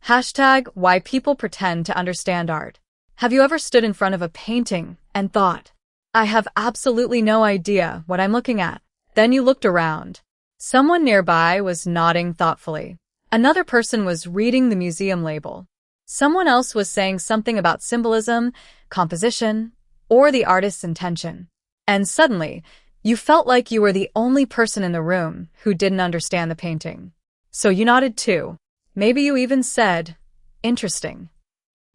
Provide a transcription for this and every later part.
Hashtag why people pretend to understand art. Have you ever stood in front of a painting and thought, I have absolutely no idea what I'm looking at? Then you looked around. Someone nearby was nodding thoughtfully. Another person was reading the museum label. Someone else was saying something about symbolism, composition, or the artist's intention. And suddenly, you felt like you were the only person in the room who didn't understand the painting. So you nodded too. Maybe you even said, interesting.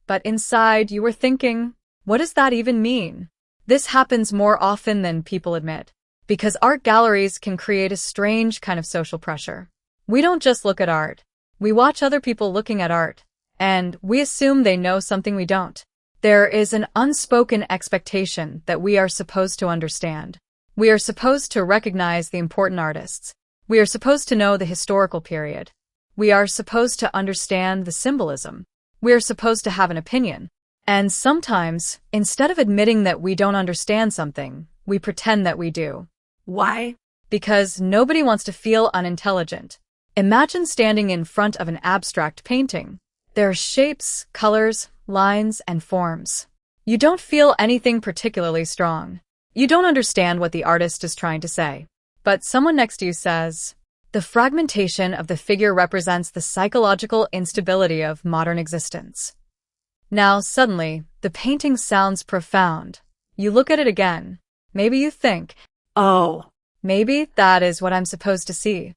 But inside, you were thinking, what does that even mean? This happens more often than people admit, because art galleries can create a strange kind of social pressure. We don't just look at art. We watch other people looking at art, and we assume they know something we don't. There is an unspoken expectation that we are supposed to understand. We are supposed to recognize the important artists. We are supposed to know the historical period. We are supposed to understand the symbolism. We are supposed to have an opinion. And sometimes, instead of admitting that we don't understand something, we pretend that we do. Why? Because nobody wants to feel unintelligent. Imagine standing in front of an abstract painting. There are shapes, colors, lines, and forms. You don't feel anything particularly strong. You don't understand what the artist is trying to say. But someone next to you says, the fragmentation of the figure represents the psychological instability of modern existence. Now, suddenly, the painting sounds profound. You look at it again. Maybe you think, oh, maybe that is what I'm supposed to see.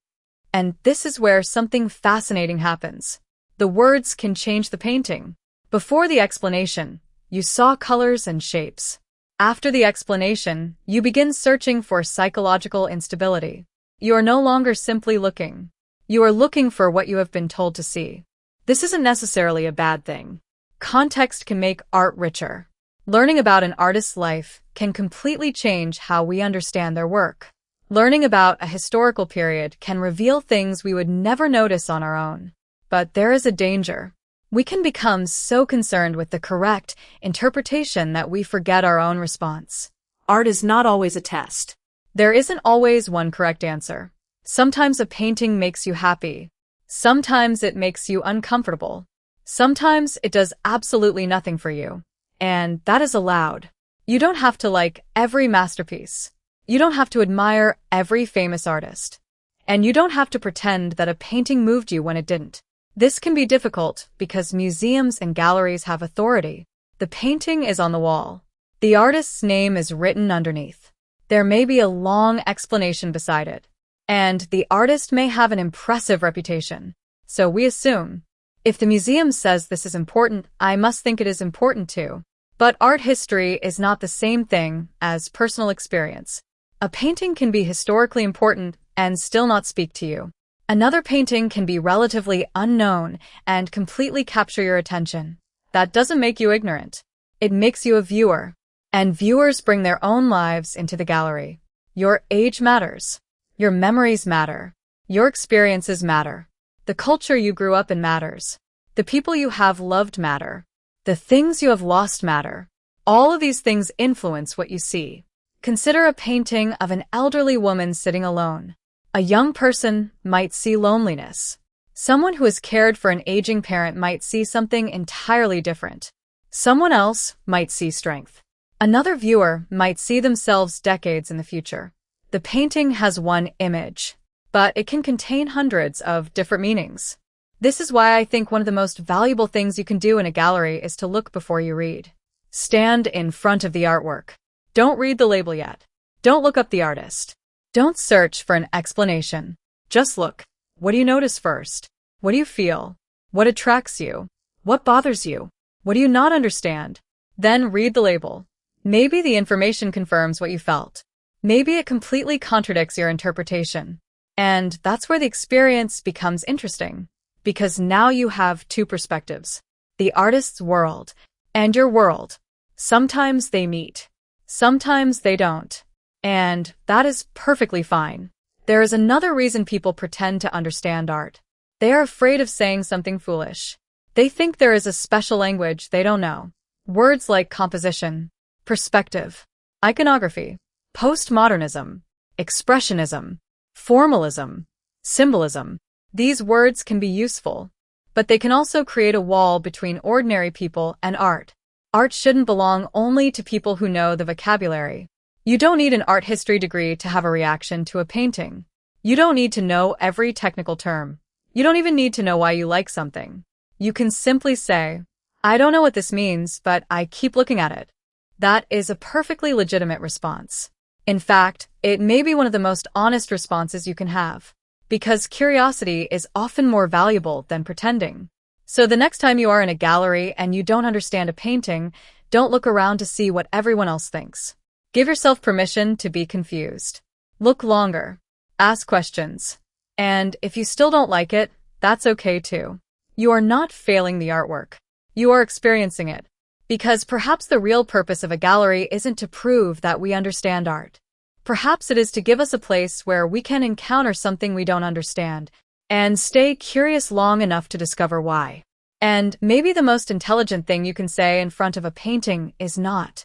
And this is where something fascinating happens. The words can change the painting. Before the explanation, you saw colors and shapes. After the explanation, you begin searching for psychological instability. You are no longer simply looking. You are looking for what you have been told to see. This isn't necessarily a bad thing. Context can make art richer. Learning about an artist's life can completely change how we understand their work. Learning about a historical period can reveal things we would never notice on our own. But there is a danger. We can become so concerned with the correct interpretation that we forget our own response. Art is not always a test. There isn't always one correct answer. Sometimes a painting makes you happy. Sometimes it makes you uncomfortable. Sometimes it does absolutely nothing for you. And that is allowed. You don't have to like every masterpiece. You don't have to admire every famous artist. And you don't have to pretend that a painting moved you when it didn't. This can be difficult because museums and galleries have authority. The painting is on the wall. The artist's name is written underneath. There may be a long explanation beside it. And the artist may have an impressive reputation. So we assume, if the museum says this is important, I must think it is important too. But art history is not the same thing as personal experience. A painting can be historically important and still not speak to you. Another painting can be relatively unknown and completely capture your attention. That doesn't make you ignorant. It makes you a viewer. And viewers bring their own lives into the gallery. Your age matters. Your memories matter. Your experiences matter. The culture you grew up in matters. The people you have loved matter. The things you have lost matter. All of these things influence what you see. Consider a painting of an elderly woman sitting alone. A young person might see loneliness. Someone who has cared for an aging parent might see something entirely different. Someone else might see strength. Another viewer might see themselves decades in the future. The painting has one image, but it can contain hundreds of different meanings. This is why I think one of the most valuable things you can do in a gallery is to look before you read. Stand in front of the artwork. Don't read the label yet. Don't look up the artist. Don't search for an explanation. Just look. What do you notice first? What do you feel? What attracts you? What bothers you? What do you not understand? Then read the label. Maybe the information confirms what you felt. Maybe it completely contradicts your interpretation. And that's where the experience becomes interesting. Because now you have two perspectives. The artist's world and your world. Sometimes they meet. Sometimes they don't. And that is perfectly fine. There is another reason people pretend to understand art. They are afraid of saying something foolish. They think there is a special language they don't know. Words like composition, perspective, iconography, postmodernism, expressionism, formalism, symbolism. These words can be useful, but they can also create a wall between ordinary people and art. Art shouldn't belong only to people who know the vocabulary. You don't need an art history degree to have a reaction to a painting. You don't need to know every technical term. You don't even need to know why you like something. You can simply say, "I don't know what this means, but I keep looking at it." That is a perfectly legitimate response. In fact, it may be one of the most honest responses you can have, because curiosity is often more valuable than pretending. So the next time you are in a gallery and you don't understand a painting, don't look around to see what everyone else thinks. Give yourself permission to be confused. Look longer. Ask questions. And if you still don't like it, that's okay too. You are not failing the artwork. You are experiencing it. Because perhaps the real purpose of a gallery isn't to prove that we understand art. Perhaps it is to give us a place where we can encounter something we don't understand and stay curious long enough to discover why. And maybe the most intelligent thing you can say in front of a painting is not,